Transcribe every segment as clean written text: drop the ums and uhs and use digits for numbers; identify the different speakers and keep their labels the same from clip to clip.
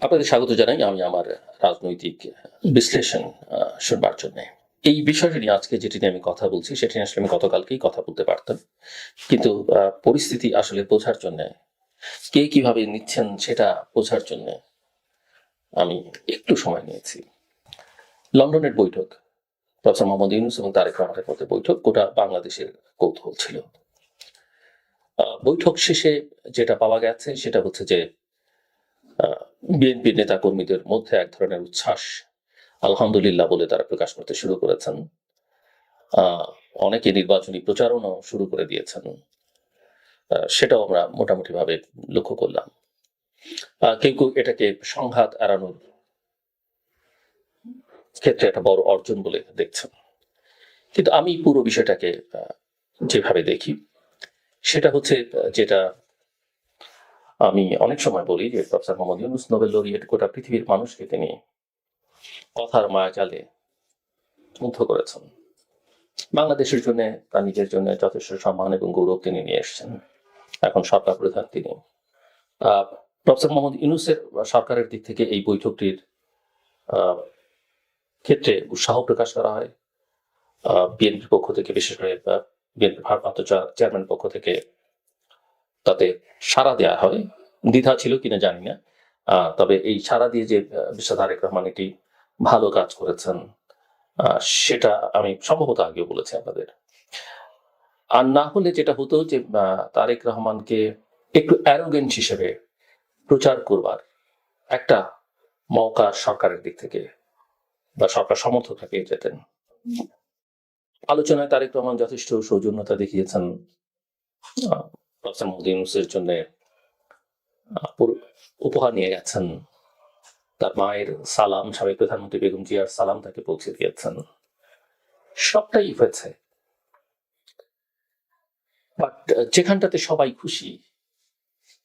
Speaker 1: আপনাদের স্বাগত জানাই আমি আমার রাজনৈতিক বিশ্লেষণ শুনবার জন্য। এই বিষয়টা নিয়ে আজকে যেটি নিয়ে আমি কথা বলছি সেটি নিয়ে আসলে আমি গতকালকেই কথা বলতে পারতাম, কিন্তু পরিস্থিতি আসলে বোঝার জন্য, কে কিভাবে নিচ্ছেন সেটা বোঝার জন্য আমি একটু সময় নিয়েছি। লন্ডনের বৈঠক, প্রফেসর মোহাম্মদ ইউনূস এবং তারেক রহমানের মধ্যে বৈঠক গোটা বাংলাদেশের কৌতূহল ছিল। বৈঠক শেষে যেটা পাওয়া গেছে সেটা হচ্ছে যে বিএনপি নেতা কর্মীদের মধ্যে এক ধরনের উচ্ছ্বাস আলহামদুলিল্লাহ বলে তারা প্রকাশ করতে শুরু করেছেন। অনেকে নির্বাচনী প্রচারণাও শুরু করে দিয়েছেন, সেটাও আমরা মোটামুটি ভাবে লক্ষ্য করলাম। কেউ কেউ এটাকে সংঘাত এড়ানোর ক্ষেত্রে একটা বড় অর্জন বলে দেখছেন, কিন্তু আমি পুরো বিষয়টাকে যেভাবে দেখি সেটা হচ্ছে যেটা আমি অনেক সময় বলি যে professor Mohammad Yunus Nobel laureate, গোটা পৃথিবীর মানুষকে তিনি কথার মায়াজালে মুগ্ধ করেছেন। বাংলাদেশের জন্য, তার নিজের জন্য যথেষ্ট সম্মান এবং গৌরব তিনি নিয়ে এসেছেন। এখন সরকার প্রধান তিনি। প্রফেসর মোহাম্মদ ইউনূসের সরকারের দিক থেকে এই বৈঠকটির ক্ষেত্রে উৎসাহ প্রকাশ করা হয়। বিএনপির পক্ষ থেকে, বিশেষ করে বিএনপি ভারপ্রাপ্ত চেয়ারম্যান পক্ষ থেকে তাতে সাড়া দেওয়া হয়। দ্বিধা ছিল কিনা জানি না, তবে এই সাড়া দিয়ে যে মিস্টার তারেক রহমান এটি ভালো কাজ করেছেন সেটা আমি সম্ভবত আগেও বলেছি আপনাদের। আর না হলে যেটা হতো যে তারেক রহমানকে একটু অ্যারোগেন্ট হিসেবে প্রচার করবার একটা মৌকা সরকারের দিক থেকে বা সরকার সমর্থকরা পেয়ে যেতেন। আলোচনায় তারেক রহমান যথেষ্ট সৌজন্যতা দেখিয়েছেন। প্রফেসর মোহাম্মদ ইউনূসের জন্য উপহার নিয়ে গেছেন, তার মায়ের সালাম, সাবেক প্রধানমন্ত্রী বেগম জিয়ার সালাম তাকে পৌঁছে দিয়েছেন। সবটাই হয়েছে, বাট যেখানটাতে সবাই খুশি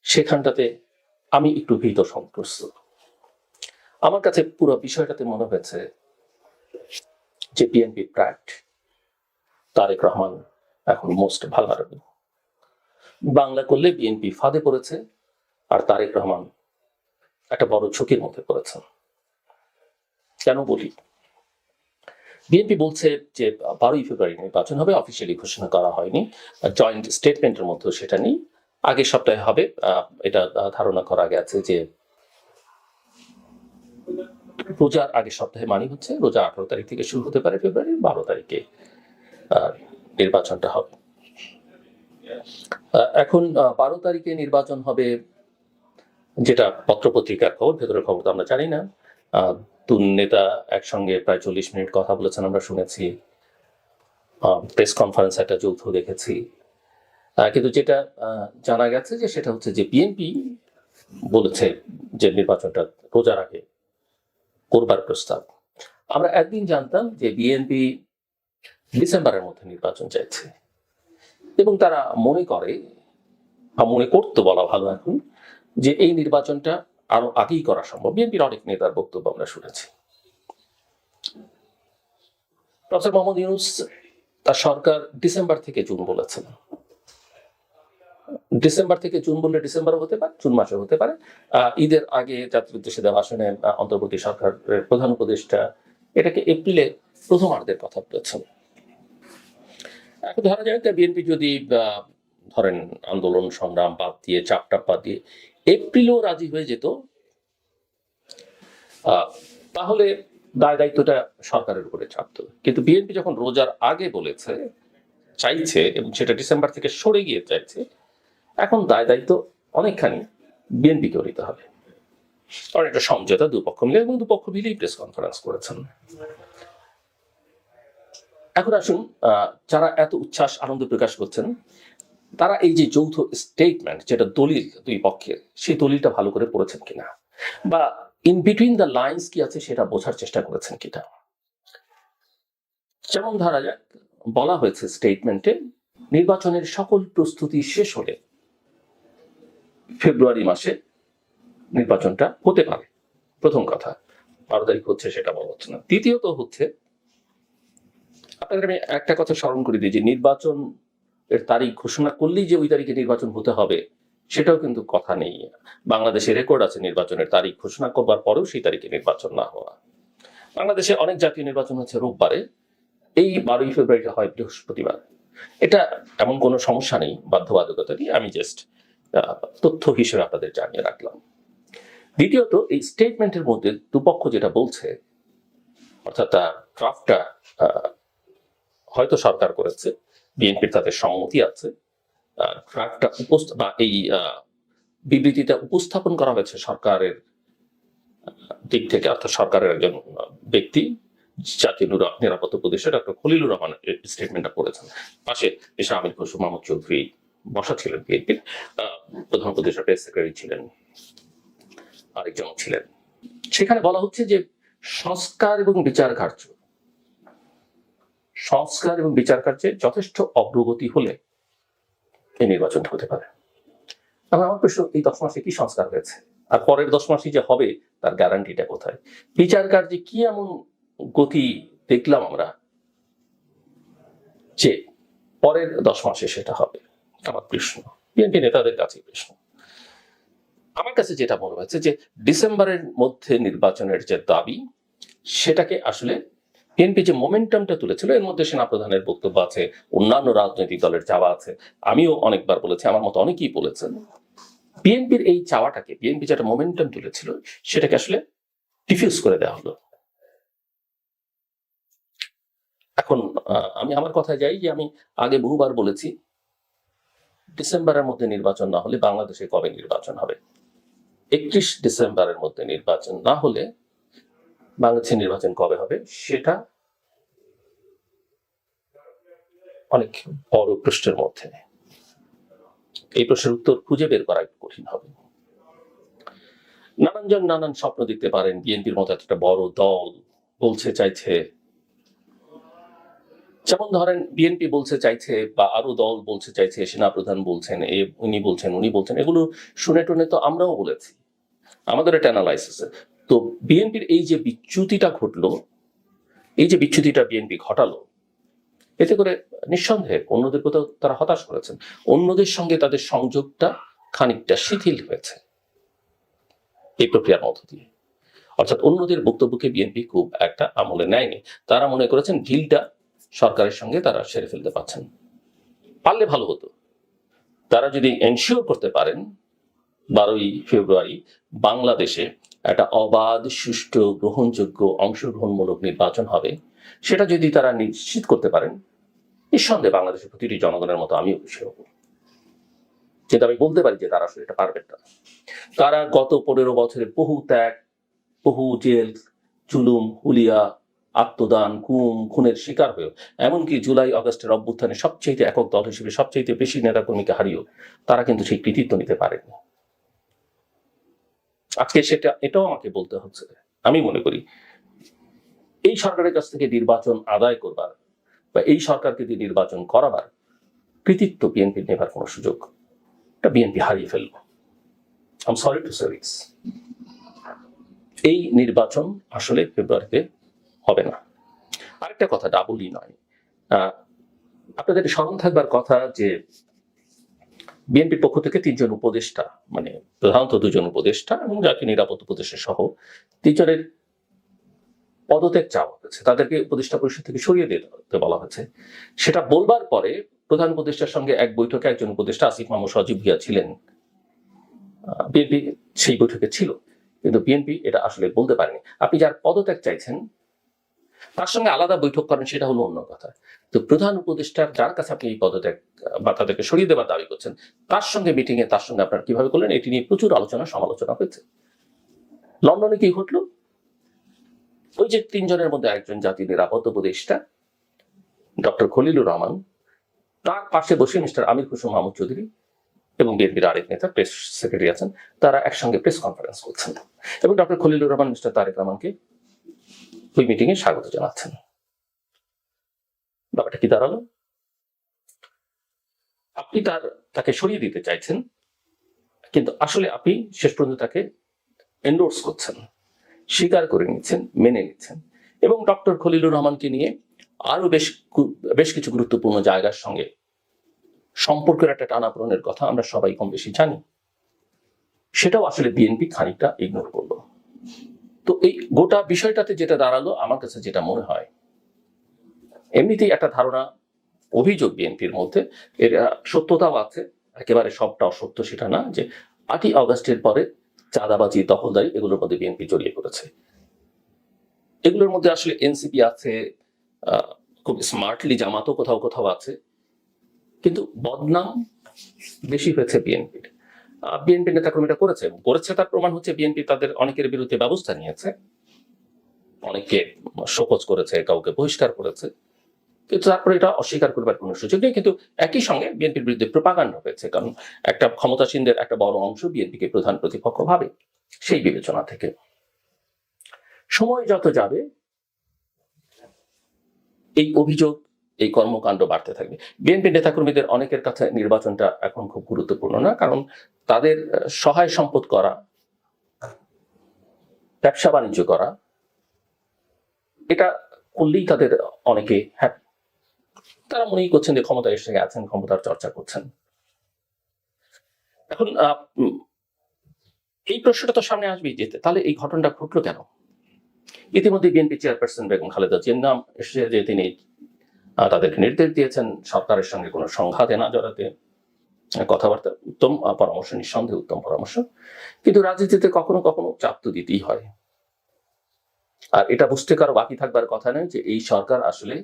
Speaker 1: সেখানটাতে আমি একটু ভীত সন্ত্রস্ত। আমার কাছে পুরো বিষয়টাতে মনে হয়েছে যে বিএনপি প্রাট, তারেক রহমান এখন মোস্ট ভালনারেবল। বাংলা করলে বিএনপি ফাঁদে পড়েছে আর তারেক রহমান একটা বড় ঝুঁকির মধ্যে পড়েছেন। কেন বলি? বিএনপি বলছে যে 12ই ফেব্রুয়ারি নির্বাচন হবে, অফিসিয়ালি ঘোষণা করা হয়নি, জয়েন্ট স্টেটমেন্টের মধ্যে সেটা নেই। আগের সপ্তাহে হবে এটা ধারণা করা গেছে যে রোজার আগের সপ্তাহে, মানে হচ্ছে রোজা 18 তারিখ থেকে শুরু হতে পারে, ফেব্রুয়ারি 12 তারিখে নির্বাচনটা হবে। এখন 12 তারিখে নির্বাচন হবে যেটা পত্রপত্রিকার খবর, ভেতরের খবর তো আমরা জানি না। দুই নেতা একসঙ্গে প্রায় 40 মিনিট কথা বলেছেন আমরা শুনেছি, প্রেস কনফারেন্স একটা যৌথ দেখেছি। কিন্তু যেটা জানা গেছে যে সেটা হচ্ছে যে বিএনপি বলেছে যে নির্বাচনটা রোজার আগে করবার প্রস্তাব। আমরা একদিন জানতাম যে বিএনপি ডিসেম্বরের মধ্যে নির্বাচন চাইছে এবং তারা মনে করে, বা মনে করতো বলা ভালো এখন, যে এই নির্বাচনটা আরো আগেই করা সম্ভব। বিএনপির অনেক নেতার বক্তব্য আমরা শুনেছি। প্রফেসর মোহাম্মদ ইউনূস তার সরকার ডিসেম্বর থেকে জুন বলেছেন। ডিসেম্বর থেকে জুন বললে ডিসেম্বরও হতে পারে, জুন মাসেও হতে পারে। ঈদের আগে জাতির উদ্দেশ্যে দেওয়া ভাষণে অন্তর্বর্তী সরকারের প্রধান উপদেষ্টা এটাকে এপ্রিলে প্রথমার্ধের কথা বলেছেন। এখন ধরা যায় যে বিএনপি যদি ধরেন আন্দোলন সংগ্রাম বাদ দিয়ে, চাপটাপ বাদ দিয়ে এপ্রিলেও রাজি হয়ে যেত, তাহলে দায় দায়িত্বটা সরকারের উপরে চাপতো। কিন্তু বিএনপি যখন রোজার আগে বলেছে চাইছে এবং সেটা ডিসেম্বর থেকে সরে গিয়ে চাইছে, এখন দায় দায়িত্ব অনেকখানি বিএনপিকেও নিতে হবে। কারণ একটা সমঝোতা দুপক্ষ মিলে, এবং দুপক্ষ মিলেই প্রেস কনফারেন্স করেছেন। এখন আসুন, যারা এত উচ্ছ্বাস আনন্দ প্রকাশ করছেন তারা এই যে যৌথ স্টেটমেন্ট, যেটা দলিল দুই পক্ষের, সেই দলিলটা ভালো করে পড়েছেন কিনা, বা ইন বিটুইন দ্য লাইন্স কি আছে সেটা বোঝার চেষ্টা করেছেন কিনা। যেমন ধরা যাক, বলা হয়েছে স্টেটমেন্টে নির্বাচনের সকল প্রস্তুতি শেষ হলে ফেব্রুয়ারি মাসে নির্বাচনটা হতে পারে। প্রথম কথা, 12 তারিখ হচ্ছে সেটা বলা হচ্ছে না। দ্বিতীয়ত হচ্ছে, আপনাদের আমি একটা কথা স্মরণ করে দিই যে নির্বাচন এর তারিখ ঘোষণা করলেই যে ওই তারিখে নির্বাচন হতে হবে সেটাও কিন্তু কথা নেই। বাংলাদেশে রেকর্ড আছে নির্বাচনের তারিখ ঘোষণা করবার পরেও সেই তারিখে নির্বাচন না হওয়া। বাংলাদেশে অনেক জাতীয় নির্বাচন হচ্ছে রোববারে, এই 12ই ফেব্রুয়ারি হয় বৃহস্পতিবার। এটা এমন কোনো সমস্যা নেই, বাধ্যবাধকতা নেই, আমি জাস্ট তথ্য হিসেবে আপনাদের জানিয়ে রাখলাম। দ্বিতীয়ত, এই স্টেটমেন্টের মধ্যে দুপক্ষ যেটা বলছে, অর্থাৎ ড্রাফটটা হয়তো সরকার করেছে, বিএনপির তাদের সম্মতি আছে, ড্রাফটটা বা এই বিবৃতিটা উপস্থাপন করা হয়েছে সরকারের দিক থেকে, অর্থাৎ সরকারের একজন ব্যক্তি, জাতীয় নিরাপত্তা উপদেষ্টা ডক্টর খলিলুর রহমান স্টেটমেন্টটা করেছেন। পাশে এসে আমির খসরু মাহমুদ চৌধুরী বসা ছিলেন, বিএনপির প্রধান উপদেষ্টা, প্রেস সেক্রেটারি ছিলেন, আরেকজন ছিলেন। সেখানে বলা হচ্ছে যে সংস্কার এবং বিচার কার্যে যথেষ্ট অগ্রগতি হলে এই নির্বাচনটা হতে পারে। আমার প্রশ্ন, এই 10 মাসে কি সংস্কার হয়েছে, আর পরের 10 মাসে যে হবে তার গ্যারান্টিটা কোথায়? বিচার কার্যে কি এমন গতি দেখলাম আমরা যে পরের 10 মাসে সেটা হবে? আমার প্রশ্ন, বিএনপি নেতাদের কাছে প্রশ্ন। আমার কাছে যেটা মনে হচ্ছে যে ডিসেম্বরের মধ্যে নির্বাচনের যে দাবি, সেটাকে আসলে বিএনপি যে মোমেন্টামটা তুলেছিল, এর মধ্যে সেনাপ্রধানের বক্তব্য আছে, অন্যান্য রাজনৈতিক দলের চাওয়া আছে, আমিও অনেকবার বলেছি, আমার মতো অনেকেই বলেছেন। বিএনপির এই চাওয়াটাকে, বিএনপি যেটা মোমেন্টাম তুলেছিল, সেটাকে আসলে ডিফিউজ করে দেওয়া হলো। এখন আমি আমার কথায় যাই যে আমি আগে বহুবার বলেছি, ডিসেম্বরের মধ্যে নির্বাচন না হলে বাংলাদেশে কবে নির্বাচন হবে? 31 ডিসেম্বরের মধ্যে নির্বাচন না হলে বাংলাদেশে নির্বাচন কবে হবে সেটা অনেক বড় প্রশ্নের মধ্যে। এই প্রশ্নের উত্তর খুঁজে বের করা একটু কঠিন হবে। নানানজন নানান স্বপ্ন দেখতে পারেন, বিএনপির মতো একটা বড় দল বলছে চাইছে, যেমন ধরেন বিএনপি বলছে চাইছে, বা আরো দল বলছে চাইছে, সেনাপ্রধান বলছেন, উনি বলছেন, এগুলো শুনে টুনে তো আমরাও বলেছি, আমাদের একটা অ্যানালাইসিসে। তো বিএনপির এই যে বিচ্যুতিটা ঘটলো, এই যে বিচ্যুতিটা বিএনপি ঘটালো, এতে করে নিঃসন্দেহে অন্যদের কোথাও তারা হতাশ করেছেন, অন্যদের সঙ্গে তাদের সংযোগটা খানিকটা শিথিল হয়েছে এই প্রক্রিয়ার মধ্য দিয়ে। অর্থাৎ অন্যদের বক্তব্যকে বিএনপি খুব একটা আমলে নেয়নি। তারা মনে করেছেন ডিলটা সরকারের সঙ্গে তারা সেরে ফেলতে পারছেন, পারলে ভালো হতো। তারা যদি এনশিওর করতে পারেন 12ই ফেব্রুয়ারি বাংলাদেশে একটা অবাধ, সুষ্ঠু, গ্রহণযোগ্য, অংশগ্রহণমূলক নির্বাচন হবে, সেটা যদি তারা নিশ্চিত করতে পারেন, নিঃসন্দেহে বাংলাদেশের প্রতিটি জনগণের মতো আমিও খুশি হব। কিন্তু আমি বলতে পারি যে তারা আসলে এটা পারবেন না। তারা গত 15 বছরে বহু ত্যাগ, বহু জেল, জুলুম, হুলিয়া, আত্মদান, খুনের শিকার হয়েও, এমনকি জুলাই আগস্টের অভ্যুত্থানে সবচেয়ে একক দল হিসেবে সবচেয়ে বেশি নেতাকর্মীকে হারিয়েও তারা কিন্তু সেই কৃতিত্ব নিতে পারেনি। আজকে এটাও আমাকে বলতে হচ্ছে। আমি মনে করি এই সরকারের কাছ থেকে নির্বাচন আদায় করবার, বা এই সরকারকে দিয়ে নির্বাচন করাবার কৃতিত্ব বিএনপি নেবার কোনো সুযোগ এটা বিএনপি হারিয়ে ফেলল। I am sorry to say this. এই নির্বাচন আসলে ফেব্রুয়ারিতে হবে না। আরেকটা কথা, ডাবলই নয়, আপনাদের স্মরণ থাকবার কথা যে বিএনপির পক্ষ থেকে 3 জন উপদেষ্টা, মানে প্রধানত 2 জন উপদেষ্টা এবং জাতীয় নিরাপত্তা উপদেষ্টা সহ 3 জনের পদত্যাগ চাওয়া হয়েছে, তাদেরকে উপদেষ্টা পরিষদ থেকে সরিয়ে দিতে বলা হয়েছে। সেটা বলবার পরে প্রধান উপদেষ্টার সঙ্গে এক বৈঠকে একজন উপদেষ্টা আসিফ মাহমুদ সজীব ভুঁইয়া ছিলেন, বিএনপি সেই বৈঠকে ছিল, কিন্তু বিএনপি এটা আসলে বলতে পারেনি। আপনি যার পদত্যাগ চাইছেন তার সঙ্গে আলাদা বৈঠক করেন, সেটা হলো অন্য কথা। তো প্রধান উপদেষ্টার যার কাছে আপনি এই পদত্যাগ বা তাদেরকে সরিয়ে দেওয়ার দাবি করছেন, তার সঙ্গে মিটিংয়ে তার সঙ্গে আপনার কিভাবে করলেন, এটি নিয়ে প্রচুর আলোচনা সমালোচনা হয়েছে। লন্ডনে কি ঘটলো? ওই যে 3 জনের মধ্যে একজন জাতীয় নিরাপত্তা উপদেষ্টা ডক্টর খলিলুর রহমান, তার পাশে বসে মিস্টার আমির খসরু মাহমুদ চৌধুরী এবং বিএনপির আরেক নেতা, প্রেস সেক্রেটারি আছেন, তারা একসঙ্গে প্রেস কনফারেন্স করছেন এবং ডক্টর খলিলুর রহমান মিস্টার তারেক রহমানকে ওই মিটিং এ স্বাগত জানাচ্ছেন। ব্যাপারটা কি দাঁড়ালো? আপনি তাকে সরিয়ে দিতে চাইছেন, কিন্তু আসলে আপনি শেষ পর্যন্ত তাকে এন্ডোর্স করছেন, স্বীকার করে নিচ্ছেন, মেনে নিচ্ছেন, এবং ডক্টর খলিলুর রহমানকে নিয়ে আরো বেশ কিছু গুরুত্বপূর্ণ জায়গার সঙ্গে সম্পর্কের একটা টানাপোড়েনের কথা আমরা সবাই কম বেশি জানি। সেটাও আসলে বিএনপি খানিকটা ইগনোর করলো। তো এই গোটা বিষয়টাতে যেটা দাঁড়ালো, আমার কাছে যেটা মনে হয়, এমনিতেই একটা ধারণা, অভিযোগ বিএনপির মধ্যে, এর সত্যতাও আছে, একেবারে সবটা অসত্য সেটা না, যে 8ই অগস্টের পরে চাঁদাবাজি, দখলদারি এগুলোর মধ্যে বিএনপি জড়িয়ে পড়েছে। এগুলোর মধ্যে আসলে এনসিপি আছে, খুব স্মার্টলি জামাতও কোথাও কোথাও আছে, কিন্তু বদনাম বেশি হয়েছে বিএনপির। বিএনপি নেতাকর্মীরা করেছে তার প্রমাণ হচ্ছে বিএনপি তাদের অনেকের বিরুদ্ধে ব্যবস্থা নিয়েছে, অনেককে শোকজ করেছে, কাউকে বহিষ্কার করেছে, কিন্তু তারপরে এটা অস্বীকার করবার কোনো সুযোগ নেই। কিন্তু একই সঙ্গে বিএনপির বিরুদ্ধে প্রোপাগান্ডা হয়েছে, কারণ একটা ক্ষমতাসীনদের একটা বড় অংশ বিএনপিকে প্রধান প্রতিপক্ষ ভাবে। সেই বিবেচনা থেকে সময় যত যাবে এই অভিযোগ, এই কর্মকাণ্ড বাড়তে থাকবে। বিএনপি নেতাকর্মীদের অনেকের কাছে নির্বাচনটা এখন খুব গুরুত্বপূর্ণ না, কারণ তাদের সহায় সম্পদ করা, ব্যবসা বাণিজ্য করা, এটা করলেই তাদের অনেকে হ্যাপি। তারা মনেই করছেন যে ক্ষমতায় এসে গেছেন, ক্ষমতার চর্চা করছেন। এখন এই প্রশ্নটা তো সামনে আসবেই, যেতে তাহলে এই ঘটনাটা ঘটলো কেন? ইতিমধ্যে বিএনপি চেয়ারপারসন বেগম খালেদা জিয়ার নাম এসে, যে তিনি তাদেরকে নির্দেশ দিয়েছেন সরকারের সঙ্গে কোনো সংঘাতে না জড়াতে, কথাবার্তা উত্তম পরামর্শ, নিঃসন্দেহে উত্তম পরামর্শ, কিন্তু রাজনীতিতে কখনো কখনো চাপ তো দিতেই হয়। আর এটা বুঝতে কারো বাকি থাকবার কথা নয় যে এই সরকার আসলে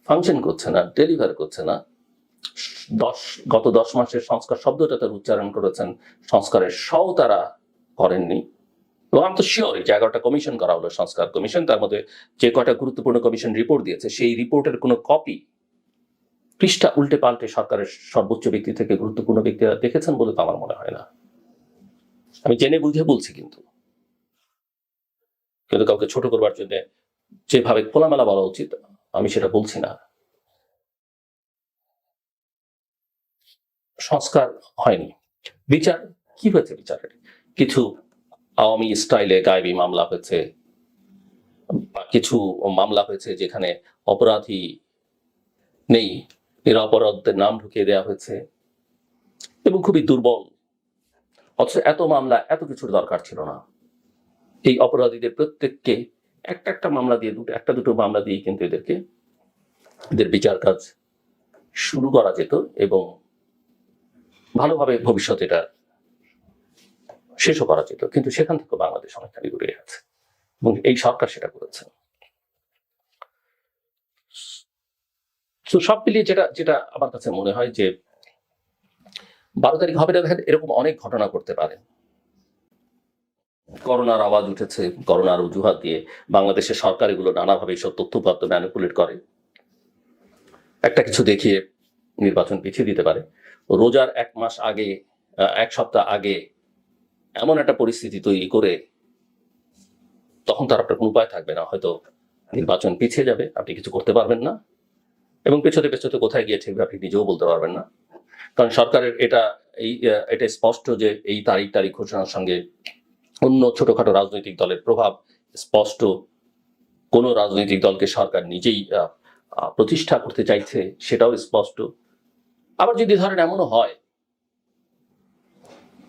Speaker 1: ফাংশন করছে না, ডেলিভার করছে না। গত 10 মাসের সংস্কার শব্দটা তার উচ্চারণ করেছেন, সংস্কারের সও তারা করেননি। এবং আমি তো শিওর যে 11টা কমিশন করা হলো, সংস্কার কমিশন, তার মধ্যে যে কয়টা গুরুত্বপূর্ণ কমিশন রিপোর্ট দিয়েছে, সেই রিপোর্টের কোনো কপি পৃষ্ঠা উল্টে পাল্টে সরকারের সর্বোচ্চ ব্যক্তি থেকে গুরুত্বপূর্ণ ব্যক্তিরা দেখেছেন বলে তো আমার মনে হয় না। আমি জেনে বুঝে বলছি, কিন্তু কাউকে ছোট করবার জন্য যেভাবে খোলামেলা বলা উচিত আমি সেটা বলছি না। সংস্কার হয়নি। বিচার কি হয়েছে? বিচারের কিছু আওয়ামী স্টাইলে গায়েবী মামলা হয়েছে, কিছু মামলা হয়েছে যেখানে অপরাধী নেই, নিরপরাধদের নাম ঢুকিয়ে দেওয়া হয়েছে, এবং খুবই দুর্বল। অথচ এত মামলা, এত কিছুর দরকার ছিল না। এই অপরাধীদের প্রত্যেককে একটা একটা মামলা দিয়ে, একটা দুটো মামলা দিয়ে কিন্তু এদের বিচার কাজ শুরু করা যেত, এবং ভালোভাবে ভবিষ্যতে এটা শেষও করা যেত। কিন্তু সেখান থেকে বাংলাদেশ অনেকখানি দূরে আছে, এবং এই সরকার সেটা করেছে। তো সব মিলিয়ে যেটা যেটা আমার কাছে মনে হয় যে 12 তারিখ হবে না, দেখেন এরকম অনেক ঘটনা করতে পারে। করোনার আওয়াজ উঠেছে, করোনার অজুহাত দিয়ে বাংলাদেশের সরকার এগুলো নানাভাবে সব তথ্যপত্র ম্যানিপুলেট করে, একটা কিছু দেখিয়ে নির্বাচন পিছিয়ে দিতে পারে। রোজার 1 মাস আগে, 1 সপ্তাহ আগে এমন একটা পরিস্থিতি তৈরি করে, তখন তার আপনার কোনো উপায় থাকবে না, হয়তো নির্বাচন পিছিয়ে যাবে, আপনি কিছু করতে পারবেন না, এবং পেছতে পেছতে কোথায় গিয়ে ঠিক আপনি নিজেও বলতে পারবেন না। কারণ সরকারের এটা স্পষ্ট যে এই তারিখ ঘোষণার সঙ্গে অন্য ছোটখাটো রাজনৈতিক দলের প্রভাব স্পষ্ট। কোন রাজনৈতিক দলকে সরকার নিজেই প্রতিষ্ঠা করতে চাইছে সেটাও স্পষ্ট। আবার যদি ধরেন এমনও হয়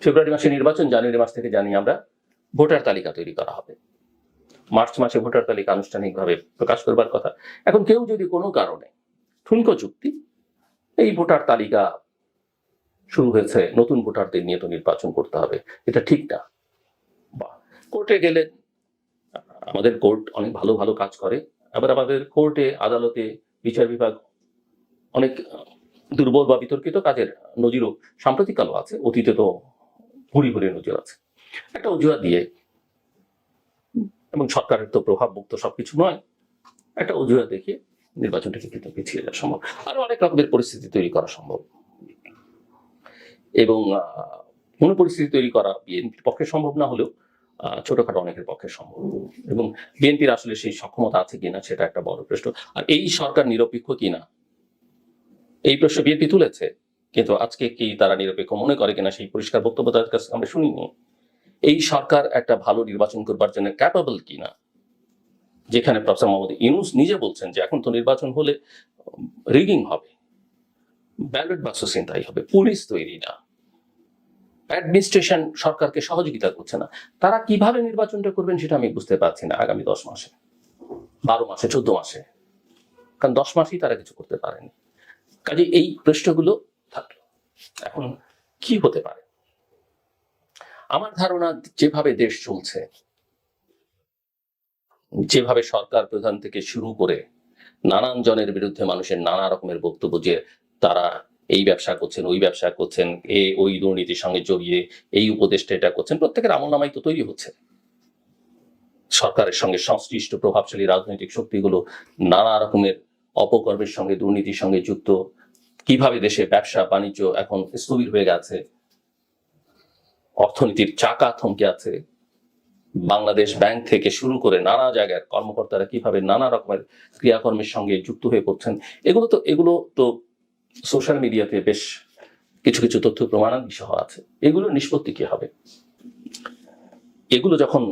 Speaker 1: ফেব্রুয়ারি মাসে নির্বাচন, জানুয়ারি মাস থেকে জানি আমরা ভোটার তালিকা তৈরি করা হবে, মার্চ মাসে ভোটার তালিকা আনুষ্ঠানিকভাবে প্রকাশ করবার কথা। এখন কেউ যদি কোনো কারণে ঠুনকো যুক্তি, এই ভোটার তালিকা শুরু হয়েছে, নতুন ভোটারদের নিয়ে তো নির্বাচন করতে হবে, এটা ঠিক না, বা কোর্টে গেলে, আমাদের কোর্ট অনেক ভালো ভালো কাজ করে, আবার আমাদের কোর্টে আদালতে বিচার বিভাগ অনেক দুর্বল বা বিতর্কিত কাজের নজিরও সাম্প্রতিককালও আছে, অতীতে তো ভুরি ভুরি নজির আছে। একটা অজুহাত দিয়ে, এবং সরকারের তো প্রভাব মুক্ত সবকিছু নয়, একটা অজুহাত দেখিয়ে নির্বাচনটাকে কিন্তু পিছিয়ে যাওয়া সম্ভব, আরো অনেক রকমের পরিস্থিতি তৈরি করা সম্ভব। এবং কোনো পরিস্থিতি তৈরি করা বিএনপির পক্ষে সম্ভব না হলেও ছোটখাটো অনেকের পক্ষে সম্ভব, এবং বিএনপির আসলে সেই সক্ষমতা আছে কিনা সেটা একটা বড় প্রশ্ন। আর এই সরকার নিরপেক্ষ কিনা এই প্রশ্ন বিএনপি তুলেছে, কিন্তু আজকে কি তারা নিরপেক্ষ মনে করে কিনা সেই পরিষ্কার বক্তব্য তাদের কাছে আমরা শুনিনি। এই সরকার একটা ভালো নির্বাচন করবার জন্য ক্যাপাবল কিনা, যেখানে প্রফেসর মোহাম্মদ ইউনূস নিজে বলছেন যে এখন তো নির্বাচন হলে রিগিং হবে, ব্যালট বাক্স ছিনতাই হবে, পুলিশ তৈরি না, অ্যাডমিনিস্ট্রেশন সরকারকে সহযোগিতা করছে না। তারা কিভাবে নির্বাচনটা করবেন সেটা আমি বুঝতে পারছি না আগামী 10 মাসে, 12 মাসে, 14 মাসে। কারণ 10 মাসেই তারা কিছু করতে পারেনি। কাজে এই প্রশ্নগুলো থাকলো। এখন কি হতে পারে? আমার ধারণা যেভাবে দেশ চলছে, যেভাবে সরকার প্রধান থেকে শুরু করে নানান জনের বিরুদ্ধে মানুষের নানা রকমের বক্তব্য যে তারা এই ব্যবসা করছেন, ওই ব্যবসা করছেন, ওই দুর্নীতির সঙ্গে জড়িয়ে এই উপদেষ্টা এটা করছেন, প্রত্যেকের আমলনামাই তো তৈরি হচ্ছে। সরকারের সঙ্গে সংশ্লিষ্ট প্রভাবশালী রাজনৈতিক শক্তিগুলো নানা রকমের অপকর্মের সঙ্গে, দুর্নীতির সঙ্গে যুক্ত। কিভাবে দেশে ব্যবসা বাণিজ্য এখন স্থবির হয়ে গেছে, অর্থনীতির চাকা থমকে আছে। বাংলাদেশ ব্যাংক থেকে শুরু করে নানা জায়গার কর্মকর্তারা কিভাবে নানা রকমের ক্রিয়াকর্মের সঙ্গে যুক্ত হয়ে পড়ছেন, এগুলো তো সোশ্যাল মিডিয়াতে বেশ কিছু কিছু তথ্য প্রমাণাদি সহ আছে। এগুলোর নিষ্পত্তি কি হবে? এগুলো যখন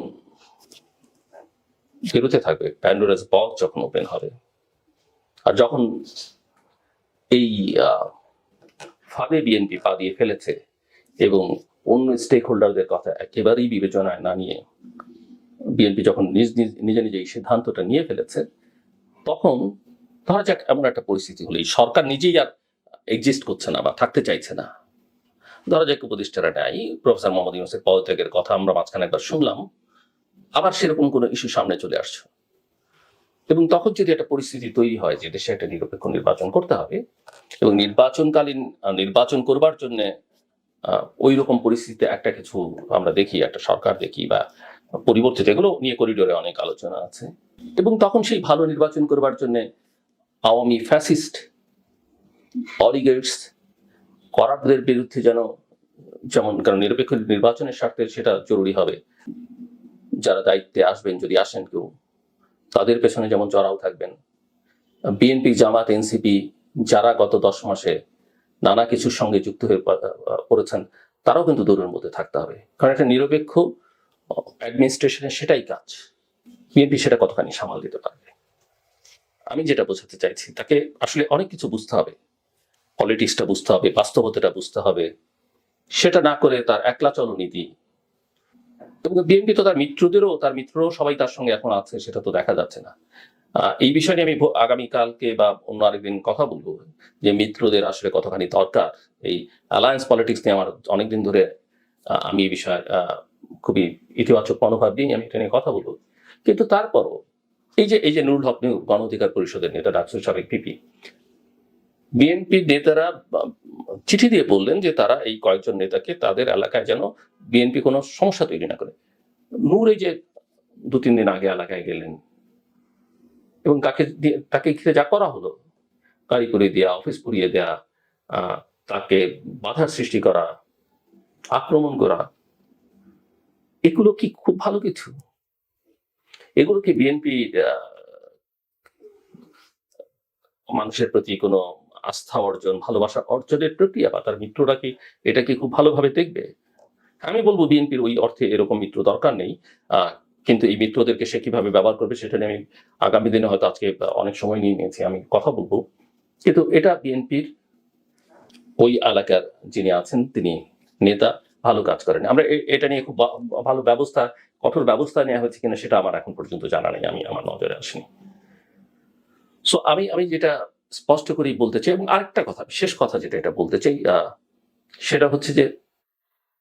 Speaker 1: বেরোতে থাকবে, প্যান্ডোরাস বক্স যখন ওপেন হবে, আর যখন এই ফাঁদে বিএনপি পা দিয়ে ফেলেছে এবং অন্য স্টেক হোল্ডারদের কথা একেবারেই বিবেচনায় না নিয়ে বিএনপি যখন নিজে নিজে এই সিদ্ধান্তটা নিয়ে ফেলেছে, তখন ধরা যাক এমন একটা পরিস্থিতি হলো এই সরকার নিজেই আর এক্সিস্ট করছে না বা থাকতে চাইছে না। ধরা যাক উপদেষ্টারা নাই, প্রফেসর মোহাম্মদ ইউনূসের পদত্যাগের কথা আমরা মাঝখানে একবার শুনলাম, আবার সেরকম কোনো ইস্যু সামনে চলে আসছে, এবং তখন যদি একটা পরিস্থিতি তৈরি হয় যে দেশে একটা নিরপেক্ষ নির্বাচন করতে হবে এবং নির্বাচনকালীন নির্বাচন করবার জন্য ওই রকম পরিস্থিতিতে একটা কিছু আমরা দেখি, একটা সরকার দেখি বা পরিবর্তিত, এগুলো নিয়ে করিডোরে অনেক আলোচনা আছে, এবং তখন সেই ভালো নির্বাচন করবার জন্য আওয়ামী ফ্যাসিস্ট অলিগার্স করাপ্টদের বিরুদ্ধে যেমন কারণ নিরপেক্ষ নির্বাচনের স্বার্থে সেটা জরুরি হবে, যারা দায়িত্বে আসবেন যদি আসেন কেউ, তাদের পেছনে যেমন চড়াও থাকবেন। বিএনপি, জামাত, এনসিপি যারা গত 10 মাসে নানা কিছুর সঙ্গে যুক্ত হয়ে পড়েছেন, তারাও কিন্তু দৌড়ের মধ্যে থাকতে হবে, কারণ একটা নিরপেক্ষ অ্যাডমিনিস্ট্রেশনের সেটাই কাজ। বিএনপি সেটা কতখানি সামাল দিতে পারবে? আমি যেটা বোঝাতে চাইছি, তাকে আসলে অনেক কিছু বুঝতে হবে, পলিটিক্সটা বুঝতে হবে, বাস্তবতাটা বুঝতে হবে। সেটা না করে তার একলা চলনীতি, এবং বিএনপি তো তার মিত্ররাও সবাই তার সঙ্গে এখন আছে, সেটা তো দেখা যাচ্ছে না। এই বিষয় নিয়ে আমি আগামীকালকে বা অন্য আরেকদিন কথা বলবো যে মিত্রদের আসলে কতখানি দরকার। এই অ্যালায়েন্স পলিটিক্স নিয়ে আমার অনেকদিন ধরে আমি এই বিষয়ে খুবই ইতিবাচক মনোভাব নিয়ে আমি এটা নিয়ে কথা বলবো। কিন্তু তারপরও এই যে নুরুল হক নূর, গণ অধিকার পরিষদের নেতা, ডাকসুর সাবেক পিপি, বিএনপির নেতারা চিঠি দিয়ে বললেন যে তারা এই কয়েকজন নেতাকে তাদের এলাকায় যেন বিএনপি কোনো সমস্যা তৈরি না করে। নূর এই যে 2-3 দিন আগে এলাকায় গেলেন এবং তাকে ঘিরে যা করা হলো, গাড়ি করে দেয়া, অফিস পুড়িয়ে দেয়া, তাকে বাধার সৃষ্টি করা, আক্রমণ করা, এগুলো কি খুব ভালো কিছু? এগুলো কি বিএনপি মানুষের প্রতি কোনো আস্থা অর্জন, ভালোবাসা অর্জনের প্রক্রিয়া, বা তার মিত্ররা কি এটা কি খুব ভালোভাবে দেখবে? আমি বলবো বিএনপির ওই অর্থে এরকম মিত্র দরকার নেই, কিন্তু এই মিত্রদেরকে সে কিভাবে ব্যবহার করবে সেটা নিয়ে আমি আগামী দিনে হয়তো আজকে অনেক সময় নিয়ে নিয়েছি, আমি কথা বলবো। কিন্তু এটা বিএনপির ওই এলাকার যিনি আছেন তিনি নেতা ভালো কাজ করেন। আমরা এটা নিয়ে খুব ভালো ব্যবস্থা, কঠোর ব্যবস্থা নেওয়া হয়েছে কিনা সেটা আমার এখন পর্যন্ত জানা নেই, আমার নজরে আসেনি। সো আমি যেটা স্পষ্ট করেই বলতে চাই, এবং আরেকটা কথা, শেষ কথা যেটা এটা বলতে চাই, সেটা হচ্ছে যে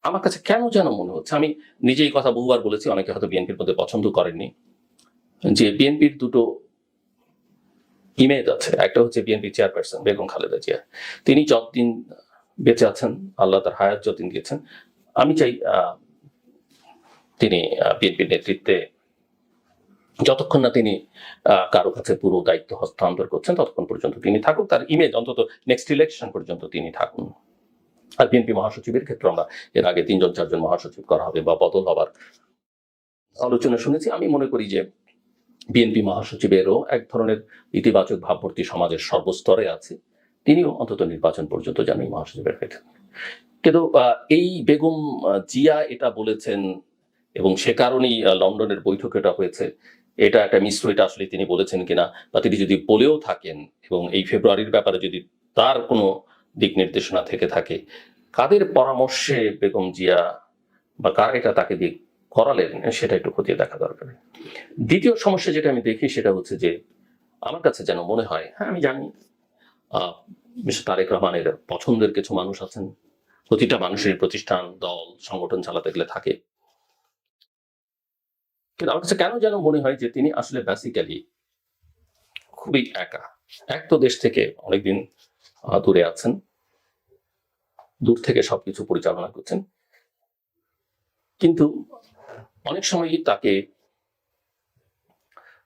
Speaker 1: আমার কাছে কেন যেন মনে হচ্ছে, আমি নিজেই কথা বহুবার বলেছি, অনেকে হয়তো বিএনপির মধ্যে পছন্দ করেননি, যে বিএনপির দুটো ইমেজ আছে। একটা হচ্ছে বিএনপি চেয়ারপারসন বেগম খালেদা জিয়া, তিনি যতদিন বেঁচে আছেন, আল্লাহ তার হায়াত যতদিন দিয়েছেন, আমি চাই তিনি বিএনপির নেতৃত্বে যতক্ষণ না তিনি কারো কাছে পুরো দায়িত্ব হস্তান্তর করছেন ততক্ষণ পর্যন্ত তিনি থাকুক, তার ইমেজ অন্তত নেক্সট ইলেকশন পর্যন্ত তিনি থাকুন। আর বিএনপি মহাসচিবের ক্ষেত্রে আমরা এর আগে 3-4জন মহাসচিব করা হবে বা বদল হবার আলোচনা শুনেছি। আমি মনে করি যে বিএনপি মহাসচিবেরও এক ধরনের ইতিবাচক ভাবমূর্তি সমাজের সর্বস্তরে আছে, তিনিও অন্তত নির্বাচন পর্যন্ত যেন মহাসচিবের হয়ে থাকেন। কিন্তু এই বেগম জিয়া এটা বলেছেন এবং সে কারণেই লন্ডনের বৈঠক এটা হয়েছে, এটা একটা মিশ্র, এটা আসলে তিনি বলেছেন কিনা, বা তিনি যদি বলেও থাকেন এবং এই ফেব্রুয়ারির ব্যাপারে যদি তার কোনো দিক নির্দেশনা থেকে থাকে, কাদের পরামর্শে বেগম জিয়া বা কারা এটা তাকে দিয়ে করালেন সেটা একটু খতিয়ে দেখা দরকার। দ্বিতীয় সমস্যা যেটা আমি দেখি সেটা হচ্ছে যে আমার কাছে যেন মনে হয়, হ্যাঁ আমি জানি মিস্টার তারেক রহমানের পছন্দের কিছু মানুষ আছেন, প্রতিটা মানুষের প্রতিষ্ঠান দল সংগঠন চালাতে গেলে থাকে, কিন্তু আমার কাছে কেন যেন মনে হয় যে তিনি আসলে বেসিক্যালি খুবই একা। এক তো দেশ থেকে অনেকদিন দূরে আছেন, দূর থেকে সবকিছু পরিচালনা করছেন, কিন্তু অনেক সময়ই তাকে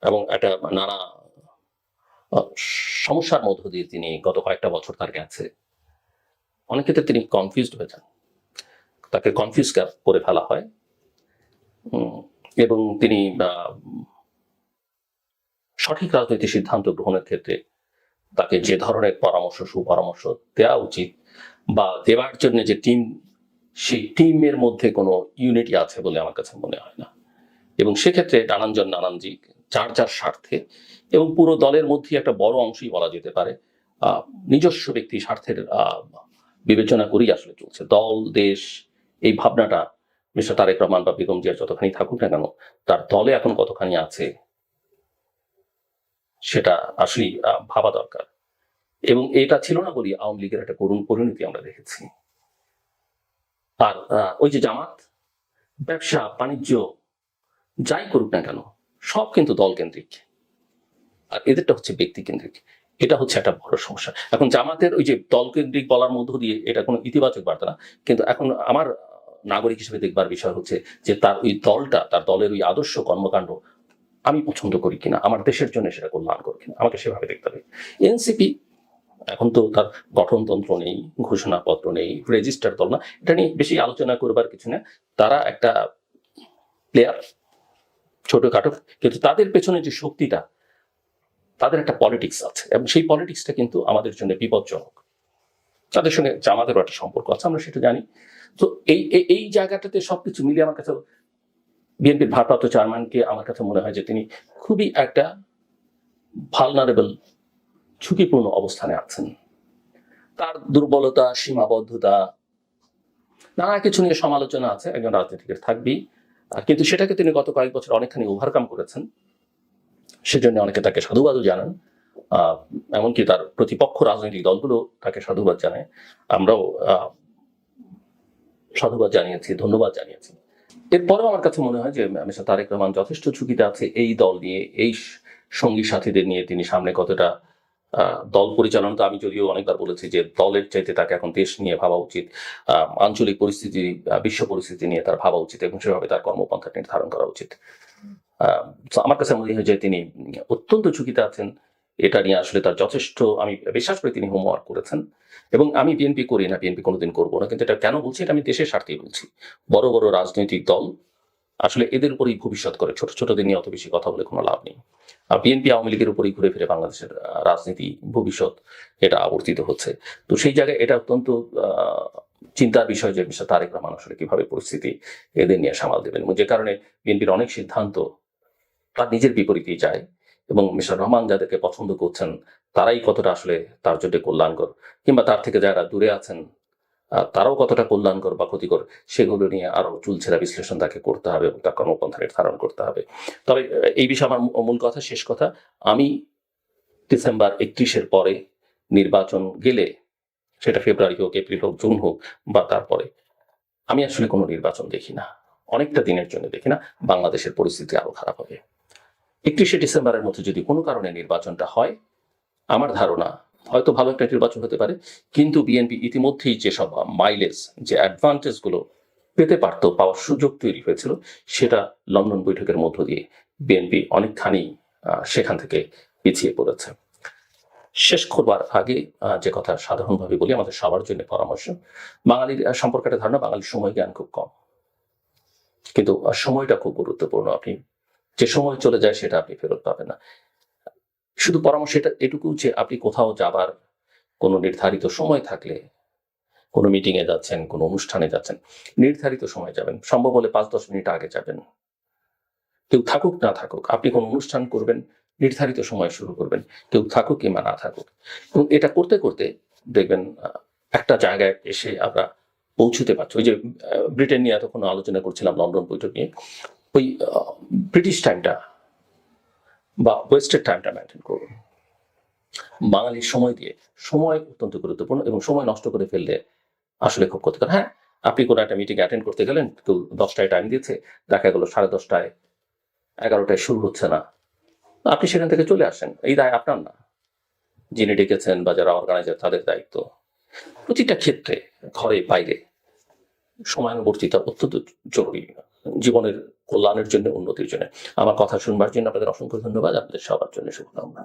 Speaker 1: এবং একটা নানা সমস্যার মধ্য দিয়ে তিনি গত কয়েকটা বছর তার গেছে, অনেক ক্ষেত্রে তিনি কনফিউজড হয়ে যান, তাকে কনফিউজ করে ফেলা হয় এবং তিনি সঠিক রাজনৈতিক সিদ্ধান্ত গ্রহণের ক্ষেত্রে তাকে যে ধরনের পরামর্শ সুপরামর্শ দেওয়া উচিত বা দেওয়ার জন্য যে টিম, সেই টিমের মধ্যে কোনো ইউনিটি আছে বলে আমার কাছে মনে হয় না। এবং সেক্ষেত্রে নানানজন নানানজি যার যার স্বার্থে এবং পুরো দলের মধ্যে একটা বড় অংশই বলা যেতে পারে নিজস্ব ব্যক্তি স্বার্থের বিবেচনা করেই আসলে চলছে দল দেশ। এই ভাবনাটা মিস্টার তারেক রহমান বা বেগম জিয়া যতখানি থাকুক না কেন, তার দলে এখন কতখানি আছে সেটা আসলেই ভাবা দরকার। এবং এটা ছিল না বলি আওয়ামী লীগের একটা করুণ পরিণতি আমরা দেখেছি। আর ওই যে জামাত, ব্যবসা বাণিজ্য যাই করুক না কেন সব কিন্তু দল কেন্দ্রিক, আর এদেরটা হচ্ছে ব্যক্তি কেন্দ্রিক। এটা হচ্ছে একটা বড় সমস্যা। এখন জামাতের ওই যে দল কেন্দ্রিক বলার মধ্য দিয়ে এটা কোনো ইতিবাচক বার্তা না, কিন্তু এখন আমার নাগরিক হিসেবে দেখবার বিষয় হচ্ছে যে তার ওই দলটা, তার দলের ওই আদর্শ কর্মকাণ্ড আমি পছন্দ করি কিনা, আমার দেশের জন্য সেটা কল্যাণকর কিনা, আমাকে সেভাবে দেখতে হবে। এনসিপি এখন তো তার গঠনতন্ত্র নেই, ঘোষণাপত্র নেই, রেজিস্টার দল না, এটা নিয়ে বেশি আলোচনা করবার কিছু না। তারা একটা প্লেয়ার, ছোটখাটো, কিন্তু তাদের পেছনে যে শক্তিটা, তাদের একটা পলিটিক্স আছে এবং সেই পলিটিক্সটা কিন্তু আমাদের জন্য বিপজ্জনক। তাদের সঙ্গে জামাতেরও একটা সম্পর্ক আছে, আমরা সেটা জানি। তো এই এই জায়গাটাতে সবকিছু মিলিয়ে আমার কাছে বিএনপির ভারপ্রাপ্ত চেয়ারম্যানকে আমার কাছে মনে হয় যে তিনি খুবই একটা ভালনারেবল, ঝুঁকিপূর্ণ অবস্থানে আছেন। তার দুর্বলতা, সীমাবদ্ধতা, নানা কিছু নিয়ে সমালোচনা আছে, একজন রাজনীতিকের থাকবেই, কিন্তু সেটাকে তিনি গত কয়েক বছর অনেকখানি ওভারকাম করেছেন। সেজন্য অনেকে তাকে সাধুবাদও জানান, এমনকি তার প্রতিপক্ষ রাজনৈতিক দলগুলো তাকে সাধুবাদ জানায়, আমরাও সাধুবাদ জানিয়েছি, ধন্যবাদ জানিয়েছি। এরপরেও আমার কাছে মনে হয় যে মিস্টার তারেক রহমান যথেষ্ট ঝুঁকিতে আছে এই দল নিয়ে, এই সঙ্গী সাথীদের নিয়ে তিনি সামনে কতটা দল পরিচালনা। তো আমি যদিও অনেকবার বলেছি যে দলের চাইতে তাকে এখন দেশ নিয়ে ভাবা উচিত, আঞ্চলিক পরিস্থিতি, বিশ্ব পরিস্থিতি নিয়ে তার ভাবা উচিত এবং সেভাবে তার কর্মপন্থা নির্ধারণ করা উচিত। আমার কাছে মনে হয় যে তিনি অত্যন্ত ঝুঁকিতে আছেন। এটা নিয়ে আসলে তার যথেষ্ট, আমি বিশ্বাস করি তিনি হোমওয়ার্ক করেছেন। এবং আমি বিএনপি করি না, বিএনপি কোনোদিন করবো না, কিন্তু এটা কেন বলছি, এটা আমি দেশের স্বার্থেই বলছি। বড় বড় রাজনৈতিক দল আসলে এদের উপরেই ভবিষ্যৎ করে, ছোট ছোটদের নিয়ে অত বেশি কথা বলে কোনো লাভ নেই। আর বিএনপি আওয়ামী লীগের উপরেই ঘুরে ফিরে বাংলাদেশের রাজনীতি ভবিষ্যৎ এটা আবর্তিত হচ্ছে। তো সেই জায়গায় এটা অত্যন্ত চিন্তার বিষয় যে মিস্টার তারেক রহমান আসলে কিভাবে পরিস্থিতি এদের নিয়ে সামাল দেবেন, এবং যে কারণে বিএনপির অনেক সিদ্ধান্ত তার নিজের বিপরীতেই যায়। এবং মিস্টার রহমান যাদেরকে পছন্দ করছেন তারাই কতটা আসলে তার জন্য কল্যাণকর, কিংবা তার থেকে যারা দূরে আছেন তারাও কতটা কল্যাণকর বা ক্ষতিকর, সেগুলো নিয়ে আরো চুলছেরা বিশ্লেষণ তাকে করতে হবে এবং তার কর্মপন্থা নির্ধারণ করতে হবে। তবে এই বিষয়ে আমার মূল কথা, শেষ কথা, আমি ডিসেম্বর 31-এর পরে নির্বাচন গেলে, সেটা ফেব্রুয়ারি হোক, এপ্রিল হোক, জুন হোক বা তারপরে, আমি আসলে কোনো নির্বাচন দেখি না, অনেকটা দিনের জন্য দেখি না। বাংলাদেশের পরিস্থিতি আরো খারাপ হবে। 31শে ডিসেম্বরের মধ্যে যদি কোনো কারণে নির্বাচনটা হয়, আমার ধারণা হয়তো ভালো একটা নির্বাচন হতে পারে, কিন্তু বিএনপি ইতিমধ্যেই যেসব মাইলেজ, যে অ্যাডভান্টেজ গুলো পেতে পারত, পাওয়ার সুযোগ তৈরি হয়েছিল, সেটা লন্ডন বৈঠকের মধ্য দিয়ে বিএনপি অনেকখানি সেখান থেকে পিছিয়ে পড়েছে। শেষ করবার আগে যে কথা সাধারণভাবে বলি, আমাদের সবার জন্য পরামর্শ, বাঙালির সম্পর্কে একটা ধারণা, বাঙালির সময় জ্ঞান খুব কম, কিন্তু সময়টা খুব গুরুত্বপূর্ণ। আপনি যে সময় চলে যায় সেটা আপনি ফেরত পাবেন না। শুধু পরামর্শ এটা এটুকু যে আপনি কোথাও যাবার কোনো নির্ধারিত সময় থাকলে, কোনো মিটিং এ যাচ্ছেন, কোনো অনুষ্ঠানে যাচ্ছেন, নির্ধারিত সময় যাবেন, সম্ভব হলে 5-10 মিনিট আগে যাবেন। কেউ থাকুক না থাকুক, আপনি কোনো অনুষ্ঠান করবেন, নির্ধারিত সময় শুরু করবেন, কেউ থাকুক কিংবা না থাকুক। এবং এটা করতে করতে দেখবেন একটা জায়গায় এসে আমরা পৌঁছতে পারছো। ওই যে ব্রিটেন নিয়ে এতক্ষণ আলোচনা করছিলাম, লন্ডন বৈঠক নিয়ে, ওই ব্রিটিশ টাইমটা বা ওয়েস্টের টাইমটা মেনটেন করুন। বাঙালির সময় দিয়ে, সময় অত্যন্ত গুরুত্বপূর্ণ এবং সময় নষ্ট করে ফেললে আসলে খুব ক্ষতিকর। হ্যাঁ, আপনি কোনো একটা মিটিং অ্যাটেন্ড করতে গেলেন, কেউ 10টায় টাইম দিয়েছে, দেখা গেল 10:30টায়, 11টায় শুরু হচ্ছে না, আপনি সেখান থেকে চলে আসেন, এই দায় আপনার না। যিনি ডেকেছেন বা যারা অর্গানাইজার তাদের দায়িত্ব। প্রতিটা ক্ষেত্রে, ঘরে বাইরে, সময়ানুবর্তিতা অত্যন্ত জরুরি জীবনের কল্যাণের জন্য, উন্নতির জন্য। আমার কথা শুনবার জন্য আপনাদের অসংখ্য ধন্যবাদ। আপনাদের সবার জন্য শুভকামনা।